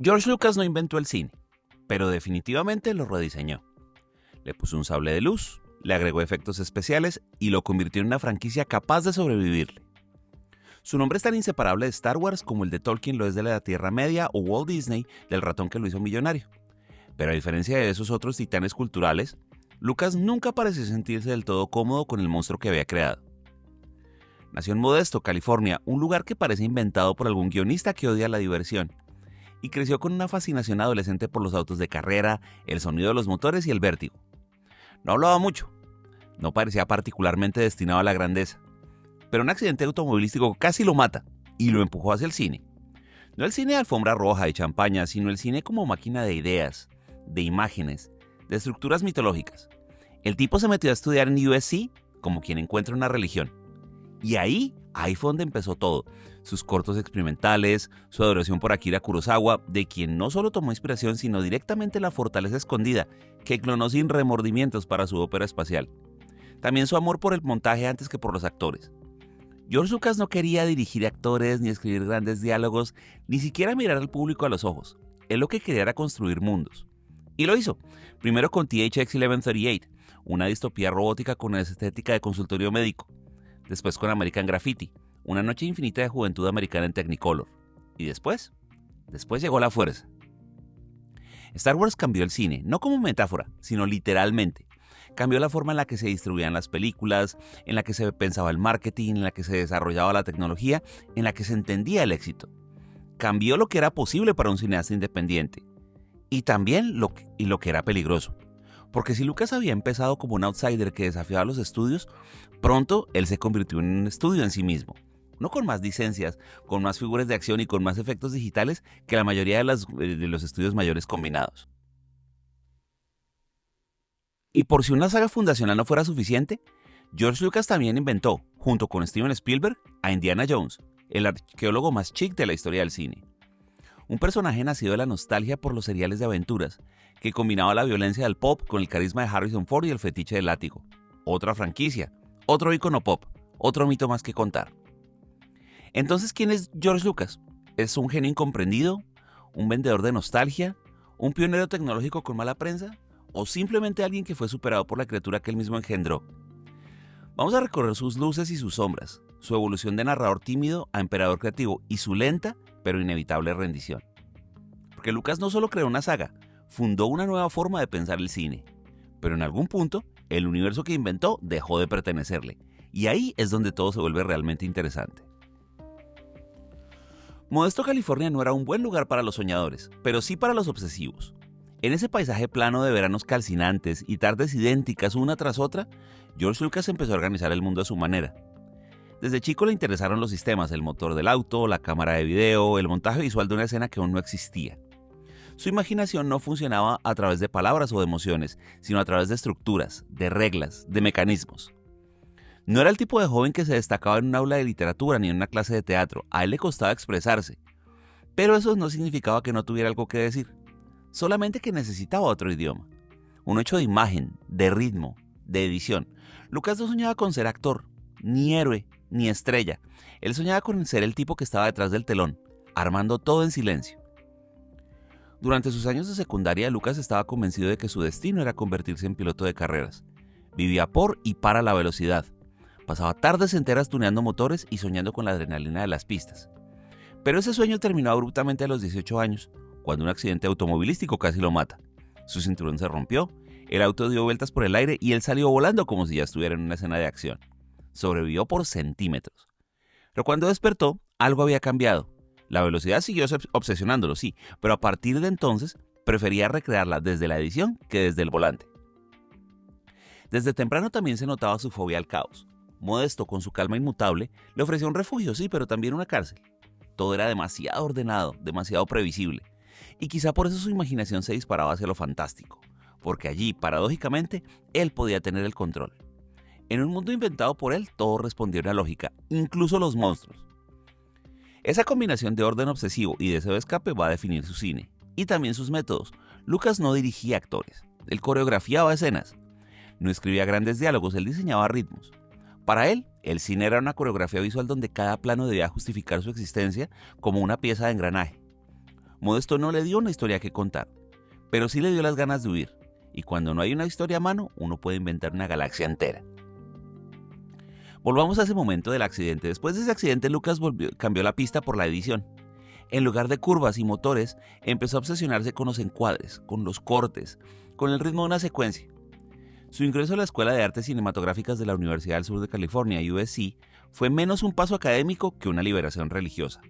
George Lucas no inventó el cine, pero definitivamente lo rediseñó. Le puso un sable de luz, le agregó efectos especiales y lo convirtió en una franquicia capaz de sobrevivirle. Su nombre es tan inseparable de Star Wars como el de Tolkien lo es de la Tierra Media o Walt Disney del ratón que lo hizo millonario. Pero a diferencia de esos otros titanes culturales, Lucas nunca pareció sentirse del todo cómodo con el monstruo que había creado. Nació en Modesto, California, un lugar que parece inventado por algún guionista que odia la diversión, y creció con una fascinación adolescente por los autos de carrera, el sonido de los motores y el vértigo. No hablaba mucho, no parecía particularmente destinado a la grandeza, pero un accidente automovilístico casi lo mata y lo empujó hacia el cine. No el cine de alfombra roja y champaña, sino el cine como máquina de ideas, de imágenes, de estructuras mitológicas. El tipo se metió a estudiar en USC como quien encuentra una religión. Y ahí fue donde empezó todo. Sus cortos experimentales, su adoración por Akira Kurosawa, de quien no solo tomó inspiración, sino directamente la fortaleza escondida, que clonó sin remordimientos para su ópera espacial. También su amor por el montaje antes que por los actores. George Lucas no quería dirigir actores, ni escribir grandes diálogos, ni siquiera mirar al público a los ojos. Él lo que quería era construir mundos. Y lo hizo, primero con THX 1138, una distopía robótica con estética de consultorio médico. Después con American Graffiti, una noche infinita de juventud americana en Technicolor. Y después llegó la fuerza. Star Wars cambió el cine, no como metáfora, sino literalmente. Cambió la forma en la que se distribuían las películas, en la que se pensaba el marketing, en la que se desarrollaba la tecnología, en la que se entendía el éxito. Cambió lo que era posible para un cineasta independiente. Y también lo que era peligroso. Porque si Lucas había empezado como un outsider que desafiaba a los estudios, pronto él se convirtió en un estudio en sí mismo. No con más licencias, con más figuras de acción y con más efectos digitales que la mayoría de los estudios mayores combinados. Y por si una saga fundacional no fuera suficiente, George Lucas también inventó, junto con Steven Spielberg, a Indiana Jones, el arqueólogo más chic de la historia del cine. Un personaje nacido de la nostalgia por los seriales de aventuras, que combinaba la violencia del pop con el carisma de Harrison Ford y el fetiche del látigo. Otra franquicia, otro icono pop, otro mito más que contar. Entonces, ¿quién es George Lucas? ¿Es un genio incomprendido? ¿Un vendedor de nostalgia? ¿Un pionero tecnológico con mala prensa? ¿O simplemente alguien que fue superado por la criatura que él mismo engendró? Vamos a recorrer sus luces y sus sombras, su evolución de narrador tímido a emperador creativo y su lenta pero inevitable rendición. Porque Lucas no solo creó una saga, fundó una nueva forma de pensar el cine. Pero en algún punto, el universo que inventó dejó de pertenecerle. Y ahí es donde todo se vuelve realmente interesante. Modesto, California no era un buen lugar para los soñadores, pero sí para los obsesivos. En ese paisaje plano de veranos calcinantes y tardes idénticas una tras otra, George Lucas empezó a organizar el mundo a su manera. Desde chico le interesaron los sistemas, el motor del auto, la cámara de video, el montaje visual de una escena que aún no existía. Su imaginación no funcionaba a través de palabras o de emociones, sino a través de estructuras, de reglas, de mecanismos. No era el tipo de joven que se destacaba en un aula de literatura ni en una clase de teatro, a él le costaba expresarse. Pero eso no significaba que no tuviera algo que decir, solamente que necesitaba otro idioma. Un hecho de imagen, de ritmo, de edición. Lucas no soñaba con ser actor, ni héroe, ni estrella. Él soñaba con ser el tipo que estaba detrás del telón, armando todo en silencio. Durante sus años de secundaria, Lucas estaba convencido de que su destino era convertirse en piloto de carreras. Vivía por y para la velocidad. Pasaba tardes enteras tuneando motores y soñando con la adrenalina de las pistas. Pero ese sueño terminó abruptamente a los 18 años, cuando un accidente automovilístico casi lo mata. Su cinturón se rompió, el auto dio vueltas por el aire y él salió volando como si ya estuviera en una escena de acción. Sobrevivió por centímetros. Pero cuando despertó, algo había cambiado. La velocidad siguió obsesionándolo, sí, pero a partir de entonces prefería recrearla desde la edición que desde el volante. Desde temprano también se notaba su fobia al caos. Modesto, con su calma inmutable, le ofreció un refugio, sí, pero también una cárcel. Todo era demasiado ordenado, demasiado previsible. Y quizá por eso su imaginación se disparaba hacia lo fantástico, porque allí, paradójicamente, él podía tener el control. En un mundo inventado por él, todo respondía a una lógica, incluso los monstruos. Esa combinación de orden obsesivo y deseo de escape va a definir su cine, y también sus métodos. Lucas no dirigía actores, él coreografiaba escenas. No escribía grandes diálogos, él diseñaba ritmos. Para él, el cine era una coreografía visual donde cada plano debía justificar su existencia como una pieza de engranaje. Modesto no le dio una historia que contar, pero sí le dio las ganas de huir. Y cuando no hay una historia a mano, uno puede inventar una galaxia entera. Volvamos a ese momento del accidente. Después de ese accidente, Lucas cambió la pista por la edición. En lugar de curvas y motores, empezó a obsesionarse con los encuadres, con los cortes, con el ritmo de una secuencia. Su ingreso a la Escuela de Artes Cinematográficas de la Universidad del Sur de California, USC, fue menos un paso académico que una liberación religiosa.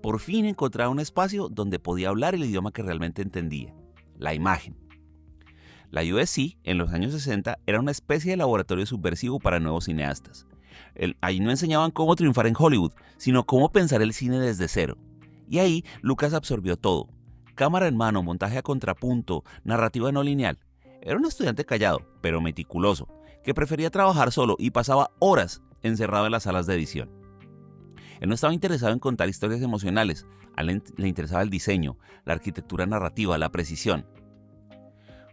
Por fin encontraba un espacio donde podía hablar el idioma que realmente entendía, la imagen. La USC, en los años 60, era una especie de laboratorio subversivo para nuevos cineastas. Ahí no enseñaban cómo triunfar en Hollywood, sino cómo pensar el cine desde cero. Y ahí Lucas absorbió todo. Cámara en mano, montaje a contrapunto, narrativa no lineal. Era un estudiante callado, pero meticuloso, que prefería trabajar solo y pasaba horas encerrado en las salas de edición. Él no estaba interesado en contar historias emocionales, a él le interesaba el diseño, la arquitectura narrativa, la precisión.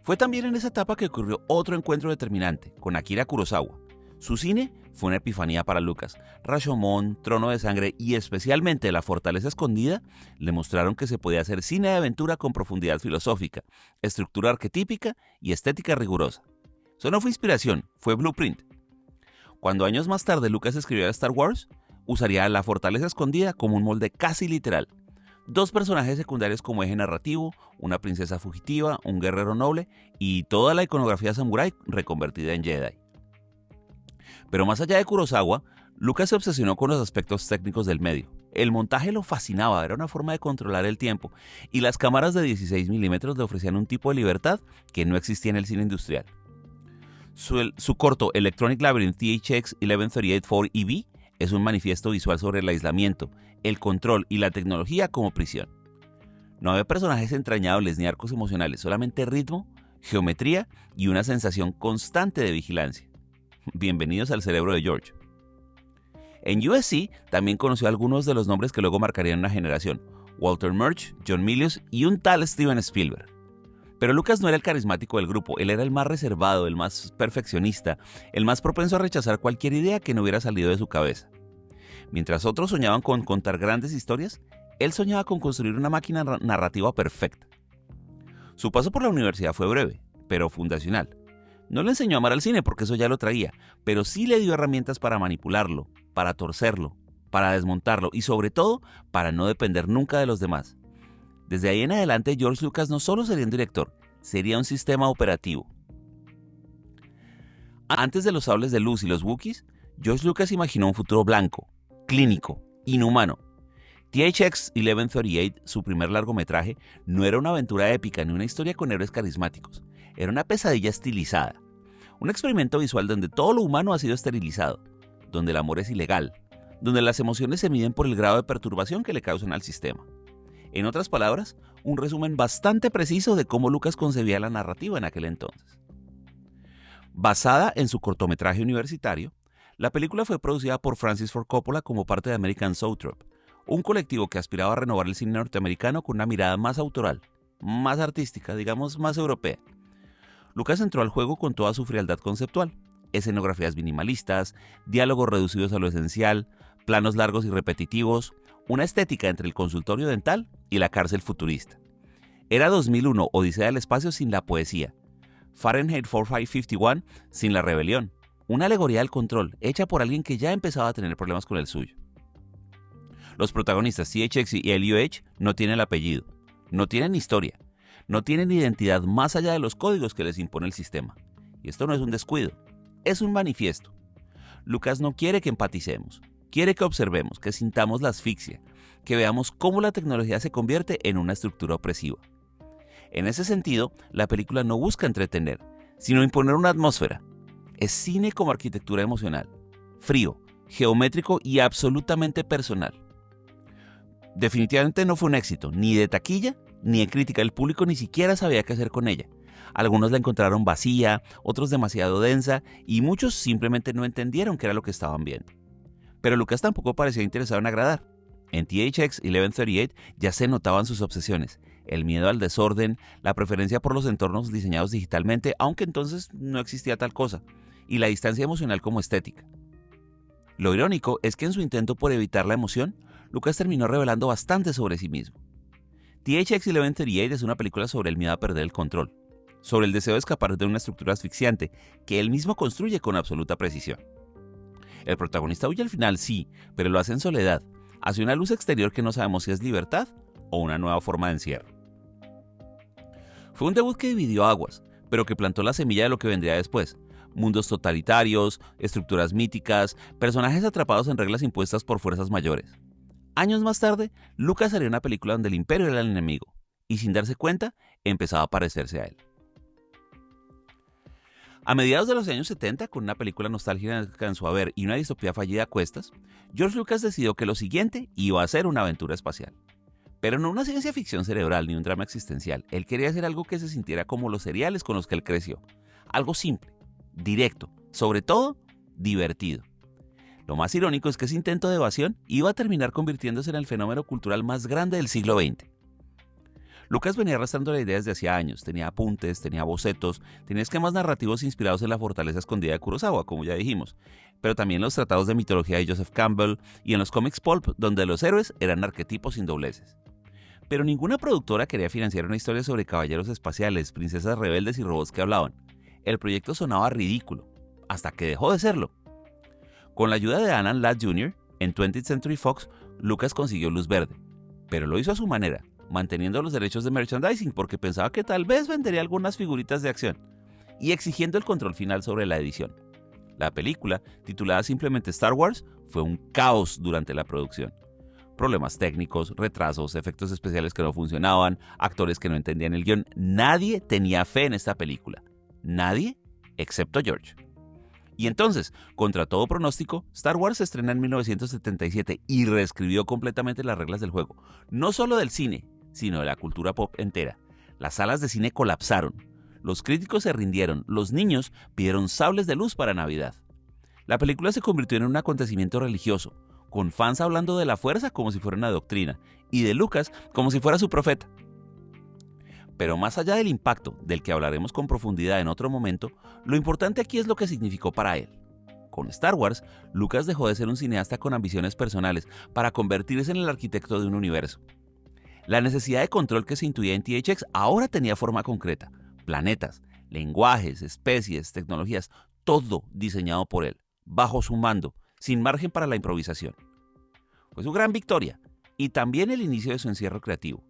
Fue también en esa etapa que ocurrió otro encuentro determinante, con Akira Kurosawa. Su cine fue una epifanía para Lucas. Rashomon, Trono de Sangre y especialmente La Fortaleza Escondida le mostraron que se podía hacer cine de aventura con profundidad filosófica, estructura arquetípica y estética rigurosa. Eso no fue inspiración, fue blueprint. Cuando años más tarde Lucas escribió Star Wars, usaría La Fortaleza Escondida como un molde casi literal. 2 personajes secundarios como eje narrativo, una princesa fugitiva, un guerrero noble y toda la iconografía samurái reconvertida en Jedi. Pero más allá de Kurosawa, Lucas se obsesionó con los aspectos técnicos del medio. El montaje lo fascinaba, era una forma de controlar el tiempo, y las cámaras de 16 milímetros le ofrecían un tipo de libertad que no existía en el cine industrial. Su corto Electronic Labyrinth THX 1138-4EB es un manifiesto visual sobre el aislamiento, el control y la tecnología como prisión. No había personajes entrañables ni arcos emocionales, solamente ritmo, geometría y una sensación constante de vigilancia. Bienvenidos al cerebro de George. En USC también conoció a algunos de los nombres que luego marcarían una generación: Walter Murch, John Milius y un tal Steven Spielberg. Pero Lucas no era el carismático del grupo, él era el más reservado, el más perfeccionista, el más propenso a rechazar cualquier idea que no hubiera salido de su cabeza. Mientras otros soñaban con contar grandes historias, él soñaba con construir una máquina narrativa perfecta. Su paso por la universidad fue breve, pero fundacional. No le enseñó a amar al cine porque eso ya lo traía, pero sí le dio herramientas para manipularlo, para torcerlo, para desmontarlo y sobre todo para no depender nunca de los demás. Desde ahí en adelante George Lucas no solo sería un director, sería un sistema operativo. Antes de los sables de luz y los Wookiees, George Lucas imaginó un futuro blanco, clínico, inhumano. THX 1138, su primer largometraje, no era una aventura épica ni una historia con héroes carismáticos. Era una pesadilla estilizada. Un experimento visual donde todo lo humano ha sido esterilizado, donde el amor es ilegal, donde las emociones se miden por el grado de perturbación que le causan al sistema. En otras palabras, un resumen bastante preciso de cómo Lucas concebía la narrativa en aquel entonces. Basada en su cortometraje universitario, la película fue producida por Francis Ford Coppola como parte de American Zoetrope, un colectivo que aspiraba a renovar el cine norteamericano con una mirada más autoral, más artística, digamos más europea. Lucas entró al juego con toda su frialdad conceptual, escenografías minimalistas, diálogos reducidos a lo esencial, planos largos y repetitivos, una estética entre el consultorio dental y la cárcel futurista. Era 2001, Odisea del espacio sin la poesía, Fahrenheit 4551 sin la rebelión, una alegoría del control hecha por alguien que ya empezaba a tener problemas con el suyo. Los protagonistas THX y LUH no tienen apellido, no tienen historia, no tienen identidad más allá de los códigos que les impone el sistema. Y esto no es un descuido, es un manifiesto. Lucas no quiere que empaticemos, quiere que observemos, que sintamos la asfixia, que veamos cómo la tecnología se convierte en una estructura opresiva. En ese sentido, la película no busca entretener, sino imponer una atmósfera. Es cine como arquitectura emocional, frío, geométrico y absolutamente personal. Definitivamente no fue un éxito, ni de taquilla, ni de crítica. El público ni siquiera sabía qué hacer con ella. Algunos la encontraron vacía, otros demasiado densa, y muchos simplemente no entendieron qué era lo que estaban viendo. Pero Lucas tampoco parecía interesado en agradar. En THX 1138 ya se notaban sus obsesiones, el miedo al desorden, la preferencia por los entornos diseñados digitalmente, aunque entonces no existía tal cosa, y la distancia emocional como estética. Lo irónico es que en su intento por evitar la emoción, Lucas terminó revelando bastante sobre sí mismo. THX 1138 es una película sobre el miedo a perder el control, sobre el deseo de escapar de una estructura asfixiante que él mismo construye con absoluta precisión. El protagonista huye al final, sí, pero lo hace en soledad, hacia una luz exterior que no sabemos si es libertad o una nueva forma de encierro. Fue un debut que dividió aguas, pero que plantó la semilla de lo que vendría después. Mundos totalitarios, estructuras míticas, personajes atrapados en reglas impuestas por fuerzas mayores. Años más tarde, Lucas haría una película donde el imperio era el enemigo, y sin darse cuenta, empezaba a parecerse a él. A mediados de los años 70, con una película nostálgica en su haber y una distopía fallida a cuestas, George Lucas decidió que lo siguiente iba a ser una aventura espacial. Pero no una ciencia ficción cerebral ni un drama existencial. Él quería hacer algo que se sintiera como los seriales con los que él creció. Algo simple, directo, sobre todo, divertido. Lo más irónico es que ese intento de evasión iba a terminar convirtiéndose en el fenómeno cultural más grande del siglo XX. Lucas venía arrastrando la idea desde hacía años, tenía apuntes, tenía bocetos, tenía esquemas narrativos inspirados en la fortaleza escondida de Kurosawa, como ya dijimos, pero también en los tratados de mitología de Joseph Campbell y en los cómics pulp, donde los héroes eran arquetipos sin dobleces. Pero ninguna productora quería financiar una historia sobre caballeros espaciales, princesas rebeldes y robots que hablaban. El proyecto sonaba ridículo, hasta que dejó de serlo. Con la ayuda de Alan Ladd Jr., en 20th Century Fox, Lucas consiguió luz verde, pero lo hizo a su manera, manteniendo los derechos de merchandising porque pensaba que tal vez vendería algunas figuritas de acción, y exigiendo el control final sobre la edición. La película, titulada simplemente Star Wars, fue un caos durante la producción. Problemas técnicos, retrasos, efectos especiales que no funcionaban, actores que no entendían el guión. Nadie tenía fe en esta película. Nadie, excepto George. Y entonces, contra todo pronóstico, Star Wars se estrena en 1977 y reescribió completamente las reglas del juego. No solo del cine, sino de la cultura pop entera. Las salas de cine colapsaron. Los críticos se rindieron. Los niños pidieron sables de luz para Navidad. La película se convirtió en un acontecimiento religioso, con fans hablando de la fuerza como si fuera una doctrina, y de Lucas como si fuera su profeta. Pero más allá del impacto, del que hablaremos con profundidad en otro momento, lo importante aquí es lo que significó para él. Con Star Wars, Lucas dejó de ser un cineasta con ambiciones personales para convertirse en el arquitecto de un universo. La necesidad de control que se intuía en THX ahora tenía forma concreta. Planetas, lenguajes, especies, tecnologías, todo diseñado por él, bajo su mando, sin margen para la improvisación. Fue su gran victoria y también el inicio de su encierro creativo,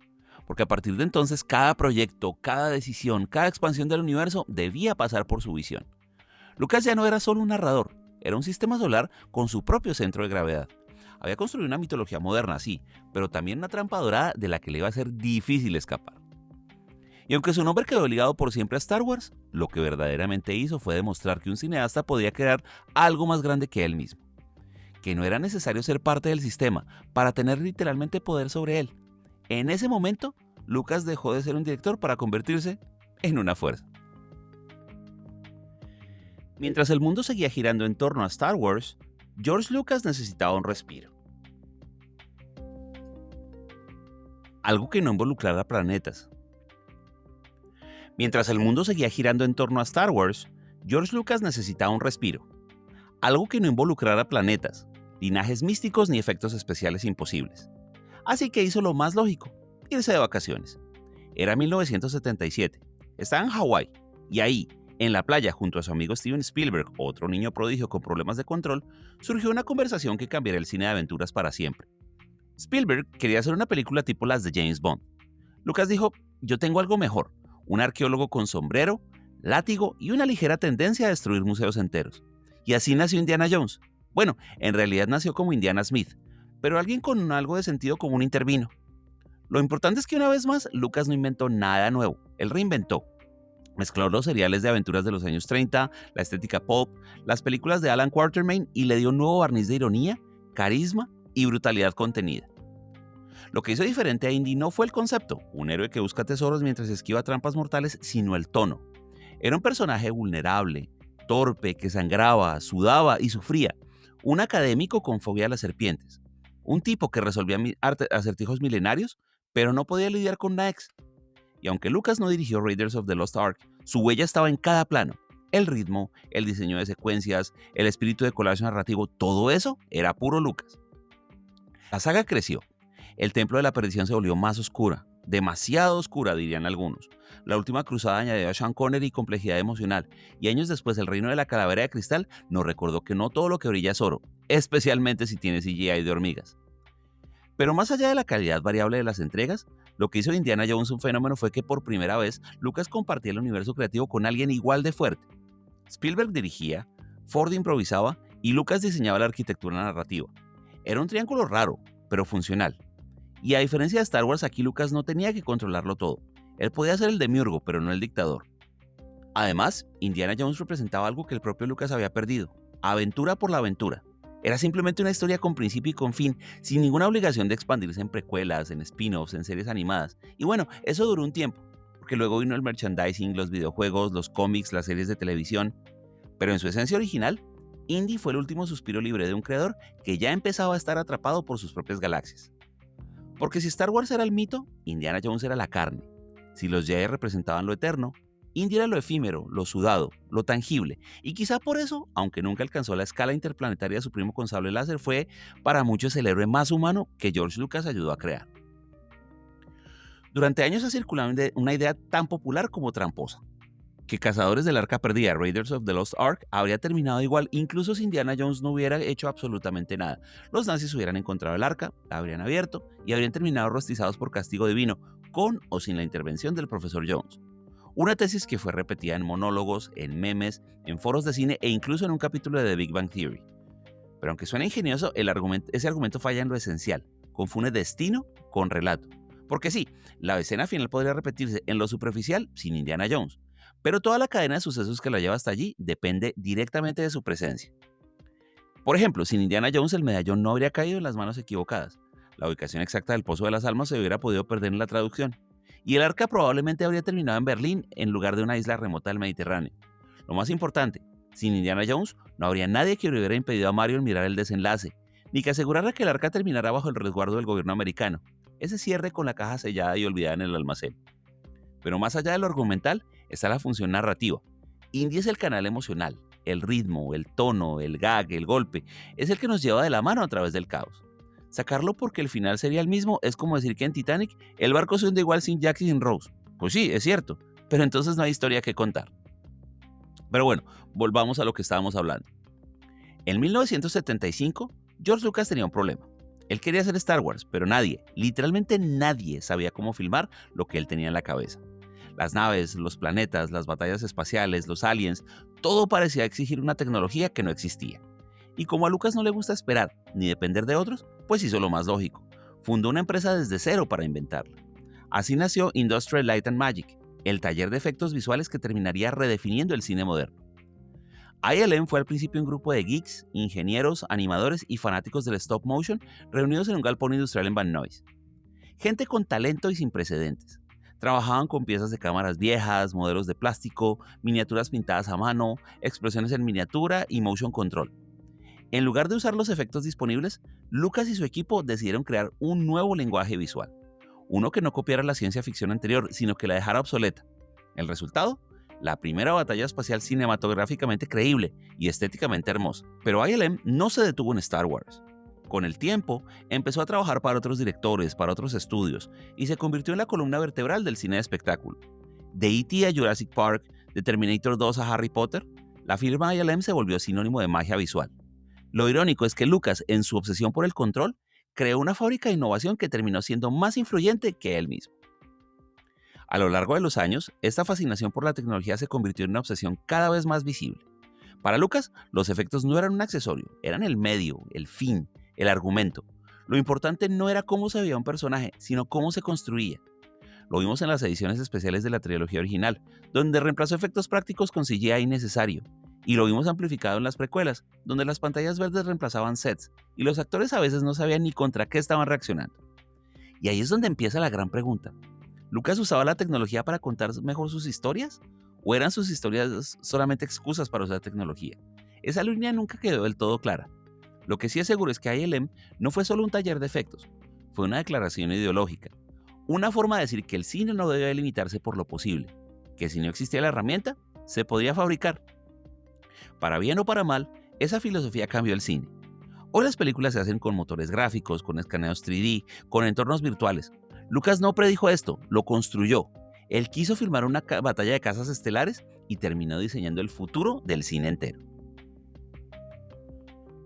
porque a partir de entonces cada proyecto, cada decisión, cada expansión del universo debía pasar por su visión. Lucas ya no era solo un narrador, era un sistema solar con su propio centro de gravedad. Había construido una mitología moderna, sí, pero también una trampa dorada de la que le iba a ser difícil escapar. Y aunque su nombre quedó ligado por siempre a Star Wars, lo que verdaderamente hizo fue demostrar que un cineasta podía crear algo más grande que él mismo. Que no era necesario ser parte del sistema para tener literalmente poder sobre él. En ese momento, Lucas dejó de ser un director para convertirse en una fuerza. Mientras el mundo seguía girando en torno a Star Wars, George Lucas necesitaba un respiro. Algo que no involucrara planetas. Mientras el mundo seguía girando en torno a Star Wars, George Lucas necesitaba un respiro. Algo que no involucrara planetas, linajes místicos ni efectos especiales imposibles. Así que hizo lo más lógico, irse de vacaciones. Era 1977, estaba en Hawái, y ahí, en la playa junto a su amigo Steven Spielberg, otro niño prodigio con problemas de control, surgió una conversación que cambiaría el cine de aventuras para siempre. Spielberg quería hacer una película tipo las de James Bond. Lucas dijo, yo tengo algo mejor, un arqueólogo con sombrero, látigo y una ligera tendencia a destruir museos enteros. Y así nació Indiana Jones. Bueno, en realidad nació como Indiana Smith, pero alguien con algo de sentido común intervino. Lo importante es que una vez más, Lucas no inventó nada nuevo, él reinventó. Mezcló los seriales de aventuras de los años 30, la estética pop, las películas de Alan Quatermain y le dio un nuevo barniz de ironía, carisma y brutalidad contenida. Lo que hizo diferente a Indy no fue el concepto, un héroe que busca tesoros mientras esquiva trampas mortales, sino el tono. Era un personaje vulnerable, torpe, que sangraba, sudaba y sufría, un académico con fobia a las serpientes, un tipo que resolvía acertijos milenarios, pero no podía lidiar con una ex. Y aunque Lucas no dirigió Raiders of the Lost Ark, su huella estaba en cada plano. El ritmo, el diseño de secuencias, el espíritu de collage narrativo, todo eso era puro Lucas. La saga creció. El Templo de la Perdición se volvió más oscura, demasiado oscura, dirían algunos. La última cruzada añadió a Sean Connery complejidad emocional, y años después el reino de la calavera de cristal nos recordó que no todo lo que brilla es oro, especialmente si tiene CGI de hormigas. Pero más allá de la calidad variable de las entregas, lo que hizo de Indiana Jones un fenómeno fue que por primera vez Lucas compartía el universo creativo con alguien igual de fuerte. Spielberg dirigía, Ford improvisaba y Lucas diseñaba la arquitectura narrativa. Era un triángulo raro, pero funcional. Y a diferencia de Star Wars, aquí Lucas no tenía que controlarlo todo. Él podía ser el demiurgo, pero no el dictador. Además, Indiana Jones representaba algo que el propio Lucas había perdido: aventura por la aventura. Era simplemente una historia con principio y con fin, sin ninguna obligación de expandirse en precuelas, en spin-offs, en series animadas. Y bueno, eso duró un tiempo, porque luego vino el merchandising, los videojuegos, los cómics, las series de televisión. Pero en su esencia original, Indy fue el último suspiro libre de un creador que ya empezaba a estar atrapado por sus propias galaxias. Porque si Star Wars era el mito, Indiana Jones era la carne. Si los Jedi representaban lo eterno, Indy era lo efímero, lo sudado, lo tangible. Y quizá por eso, aunque nunca alcanzó la escala interplanetaria de su primo con sable láser, fue para muchos el héroe más humano que George Lucas ayudó a crear. Durante años ha circulado una idea tan popular como tramposa: que Cazadores del Arca Perdida, Raiders of the Lost Ark, habría terminado igual incluso si Indiana Jones no hubiera hecho absolutamente nada. Los nazis hubieran encontrado el arca, la habrían abierto y habrían terminado rostizados por castigo divino, con o sin la intervención del profesor Jones. Una tesis que fue repetida en monólogos, en memes, en foros de cine e incluso en un capítulo de The Big Bang Theory. Pero aunque suena ingenioso, ese argumento falla en lo esencial: confunde destino con relato. Porque sí, la escena final podría repetirse en lo superficial sin Indiana Jones, pero toda la cadena de sucesos que lo lleva hasta allí depende directamente de su presencia. Por ejemplo, sin Indiana Jones el medallón no habría caído en las manos equivocadas, la ubicación exacta del Pozo de las Almas se hubiera podido perder en la traducción, y el arca probablemente habría terminado en Berlín en lugar de una isla remota del Mediterráneo. Lo más importante, sin Indiana Jones no habría nadie que le hubiera impedido a Marion mirar el desenlace, ni que asegurara que el arca terminara bajo el resguardo del gobierno americano, ese cierre con la caja sellada y olvidada en el almacén. Pero más allá de lo argumental está la función narrativa. Indy es el canal emocional, el ritmo, el tono, el gag, el golpe. Es el que nos lleva de la mano a través del caos. Sacarlo porque el final sería el mismo es como decir que en Titanic el barco se hunde igual sin Jack y sin Rose. Pues sí, es cierto, pero entonces no hay historia que contar. Pero bueno, volvamos a lo que estábamos hablando. En 1975, George Lucas tenía un problema. Él quería hacer Star Wars, pero nadie, literalmente nadie, sabía cómo filmar lo que él tenía en la cabeza. Las naves, los planetas, las batallas espaciales, los aliens, todo parecía exigir una tecnología que no existía. Y como a Lucas no le gusta esperar ni depender de otros, pues hizo lo más lógico: fundó una empresa desde cero para inventarla. Así nació Industrial Light and Magic, el taller de efectos visuales que terminaría redefiniendo el cine moderno. ILM fue al principio un grupo de geeks, ingenieros, animadores y fanáticos del stop motion reunidos en un galpón industrial en Van Nuys. Gente con talento y sin precedentes. Trabajaban con piezas de cámaras viejas, modelos de plástico, miniaturas pintadas a mano, explosiones en miniatura y motion control. En lugar de usar los efectos disponibles, Lucas y su equipo decidieron crear un nuevo lenguaje visual. Uno que no copiara la ciencia ficción anterior, sino que la dejara obsoleta. El resultado: la primera batalla espacial cinematográficamente creíble y estéticamente hermosa. Pero ILM no se detuvo en Star Wars. Con el tiempo, empezó a trabajar para otros directores, para otros estudios, y se convirtió en la columna vertebral del cine de espectáculo. De E.T. a Jurassic Park, de Terminator 2 a Harry Potter, la firma ILM se volvió sinónimo de magia visual. Lo irónico es que Lucas, en su obsesión por el control, creó una fábrica de innovación que terminó siendo más influyente que él mismo. A lo largo de los años, esta fascinación por la tecnología se convirtió en una obsesión cada vez más visible. Para Lucas, los efectos no eran un accesorio, eran el medio, el fin, el argumento. Lo importante no era cómo se veía un personaje, sino cómo se construía. Lo vimos en las ediciones especiales de la trilogía original, donde reemplazó efectos prácticos con CGI innecesario. Y lo vimos amplificado en las precuelas, donde las pantallas verdes reemplazaban sets, y los actores a veces no sabían ni contra qué estaban reaccionando. Y ahí es donde empieza la gran pregunta: ¿Lucas usaba la tecnología para contar mejor sus historias? ¿O eran sus historias solamente excusas para usar tecnología? Esa línea nunca quedó del todo clara. Lo que sí es seguro es que ILM no fue solo un taller de efectos, fue una declaración ideológica. Una forma de decir que el cine no debe limitarse por lo posible, que si no existía la herramienta, se podía fabricar. Para bien o para mal, esa filosofía cambió el cine. Hoy las películas se hacen con motores gráficos, con escaneos 3D, con entornos virtuales. Lucas no predijo esto, lo construyó. Él quiso filmar una batalla de casas estelares y terminó diseñando el futuro del cine entero.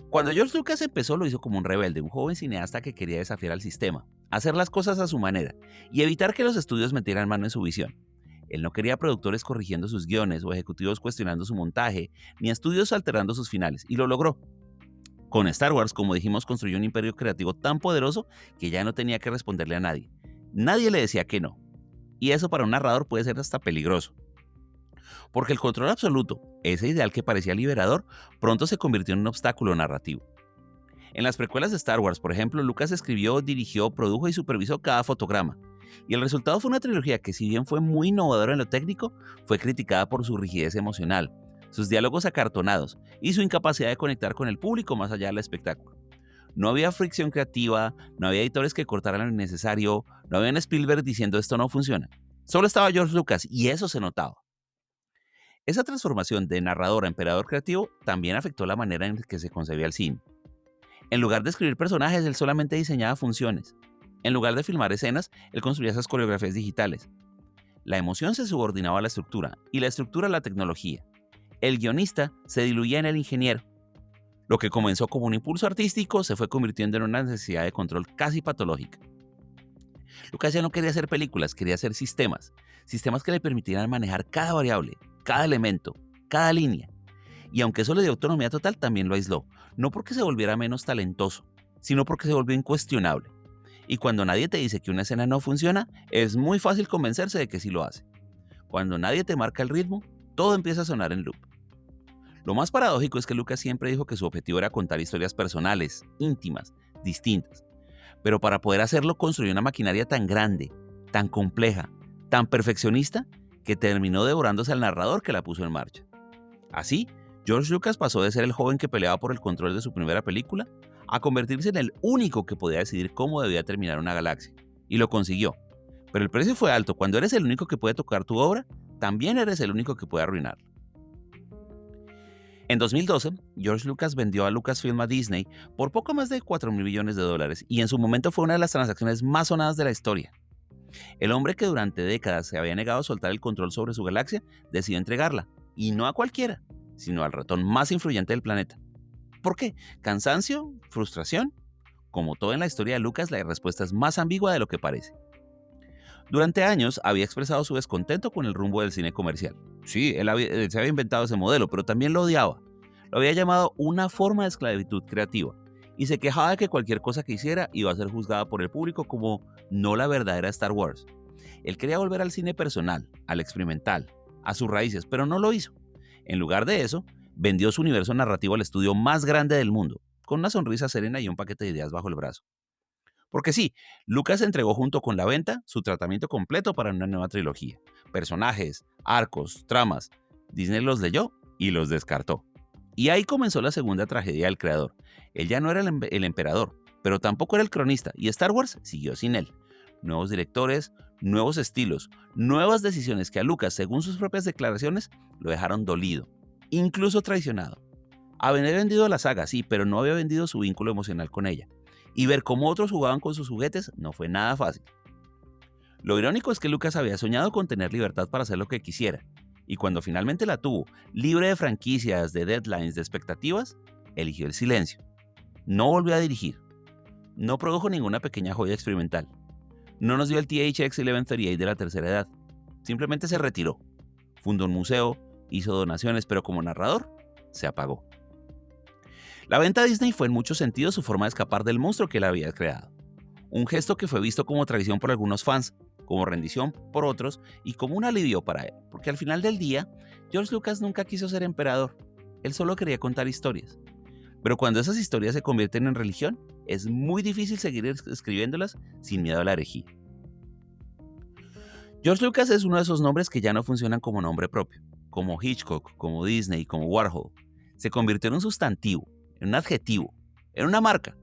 Cuando George Lucas empezó, lo hizo como un rebelde, un joven cineasta que quería desafiar al sistema, hacer las cosas a su manera y evitar que los estudios metieran mano en su visión. Él no quería productores corrigiendo sus guiones o ejecutivos cuestionando su montaje, ni estudios alterando sus finales, y lo logró. Con Star Wars, como dijimos, construyó un imperio creativo tan poderoso que ya no tenía que responderle a nadie. Nadie le decía que no. Y eso para un narrador puede ser hasta peligroso. Porque el control absoluto, ese ideal que parecía liberador, pronto se convirtió en un obstáculo narrativo. En las precuelas de Star Wars, por ejemplo, Lucas escribió, dirigió, produjo y supervisó cada fotograma. Y el resultado fue una trilogía que, si bien fue muy innovadora en lo técnico, fue criticada por su rigidez emocional, sus diálogos acartonados y su incapacidad de conectar con el público más allá del espectáculo. No había fricción creativa, no había editores que cortaran lo innecesario, no había un Spielberg diciendo esto no funciona. Solo estaba George Lucas y eso se notaba. Esa transformación de narrador a emperador creativo también afectó la manera en que se concebía el cine. En lugar de escribir personajes, él solamente diseñaba funciones. En lugar de filmar escenas, él construía esas coreografías digitales. La emoción se subordinaba a la estructura y la estructura a la tecnología. El guionista se diluía en el ingeniero. Lo que comenzó como un impulso artístico se fue convirtiendo en una necesidad de control casi patológica. Lucas ya no quería hacer películas, quería hacer sistemas. Sistemas que le permitieran manejar cada variable, cada elemento, cada línea. Y aunque eso le dio autonomía total, también lo aisló. No porque se volviera menos talentoso, sino porque se volvió incuestionable. Y cuando nadie te dice que una escena no funciona, es muy fácil convencerse de que sí lo hace. Cuando nadie te marca el ritmo, todo empieza a sonar en loop. Lo más paradójico es que Lucas siempre dijo que su objetivo era contar historias personales, íntimas, distintas. Pero para poder hacerlo construyó una maquinaria tan grande, tan compleja, tan perfeccionista, que terminó devorándose al narrador que la puso en marcha. Así, George Lucas pasó de ser el joven que peleaba por el control de su primera película a convertirse en el único que podía decidir cómo debía terminar una galaxia. Y lo consiguió. Pero el precio fue alto. Cuando eres el único que puede tocar tu obra, también eres el único que puede arruinarla. En 2012, George Lucas vendió a Lucasfilm a Disney por poco más de $4.000 millones y en su momento fue una de las transacciones más sonadas de la historia. El hombre que durante décadas se había negado a soltar el control sobre su galaxia decidió entregarla, y no a cualquiera, sino al ratón más influyente del planeta. ¿Por qué? ¿Cansancio? ¿Frustración? Como todo en la historia de Lucas, la respuesta es más ambigua de lo que parece. Durante años había expresado su descontento con el rumbo del cine comercial. Sí, él se había inventado ese modelo, pero también lo odiaba. Lo había llamado una forma de esclavitud creativa y se quejaba de que cualquier cosa que hiciera iba a ser juzgada por el público como no la verdadera Star Wars. Él quería volver al cine personal, al experimental, a sus raíces, pero no lo hizo. En lugar de eso, vendió su universo narrativo al estudio más grande del mundo, con una sonrisa serena y un paquete de ideas bajo el brazo. Porque sí, Lucas entregó junto con la venta su tratamiento completo para una nueva trilogía. Personajes, arcos, tramas. Disney los leyó y los descartó. Y ahí comenzó la segunda tragedia del creador. Él ya no era el emperador, pero tampoco era el cronista, y Star Wars siguió sin él. Nuevos directores, nuevos estilos, nuevas decisiones que a Lucas, según sus propias declaraciones, lo dejaron dolido, incluso traicionado. Había vendido la saga, sí, pero no había vendido su vínculo emocional con ella. Y ver cómo otros jugaban con sus juguetes no fue nada fácil. Lo irónico es que Lucas había soñado con tener libertad para hacer lo que quisiera, y cuando finalmente la tuvo, libre de franquicias, de deadlines, de expectativas, eligió el silencio. No volvió a dirigir. No produjo ninguna pequeña joya experimental. No nos dio el THX 1138 de la tercera edad. Simplemente se retiró. Fundó un museo, hizo donaciones, pero como narrador, se apagó. La venta a Disney fue en muchos sentidos su forma de escapar del monstruo que él había creado. Un gesto que fue visto como traición por algunos fans, como rendición por otros y como un alivio para él, porque al final del día, George Lucas nunca quiso ser emperador, él solo quería contar historias. Pero cuando esas historias se convierten en religión, es muy difícil seguir escribiéndolas sin miedo a la herejía. George Lucas es uno de esos nombres que ya no funcionan como nombre propio, como Hitchcock, como Disney, como Warhol. Se convirtió en un sustantivo, en un adjetivo, en una marca.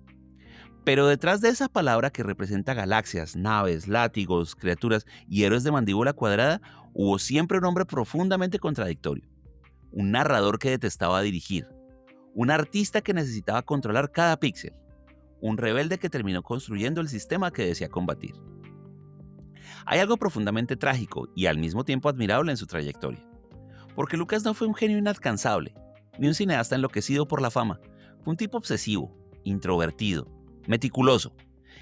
Pero detrás de esa palabra que representa galaxias, naves, látigos, criaturas y héroes de mandíbula cuadrada, hubo siempre un hombre profundamente contradictorio. Un narrador que detestaba dirigir. Un artista que necesitaba controlar cada píxel. Un rebelde que terminó construyendo el sistema que decía combatir. Hay algo profundamente trágico y al mismo tiempo admirable en su trayectoria. Porque Lucas no fue un genio inalcanzable, ni un cineasta enloquecido por la fama. Fue un tipo obsesivo, introvertido, meticuloso,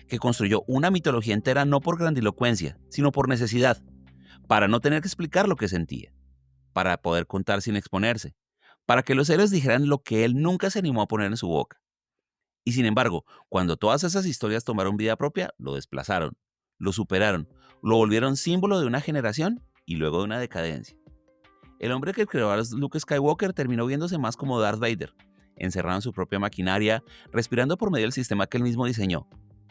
que construyó una mitología entera no por grandilocuencia, sino por necesidad, para no tener que explicar lo que sentía, para poder contar sin exponerse, para que los héroes dijeran lo que él nunca se animó a poner en su boca. Y sin embargo, cuando todas esas historias tomaron vida propia, lo desplazaron, lo superaron, lo volvieron símbolo de una generación y luego de una decadencia. El hombre que creó a Luke Skywalker terminó viéndose más como Darth Vader, encerrado en su propia maquinaria, respirando por medio del sistema que él mismo diseñó,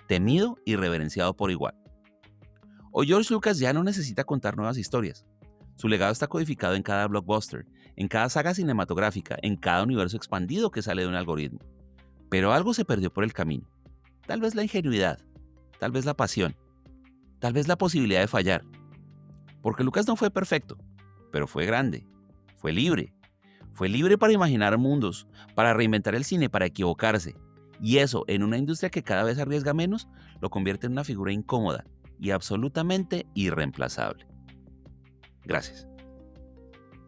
temido y reverenciado por igual. Hoy George Lucas ya no necesita contar nuevas historias. Su legado está codificado en cada blockbuster, en cada saga cinematográfica, en cada universo expandido que sale de un algoritmo. Pero algo se perdió por el camino. Tal vez la ingenuidad, tal vez la pasión, tal vez la posibilidad de fallar. Porque Lucas no fue perfecto, pero fue grande, fue libre. Fue libre para imaginar mundos, para reinventar el cine, para equivocarse. Y eso, en una industria que cada vez arriesga menos, lo convierte en una figura incómoda y absolutamente irreemplazable. Gracias.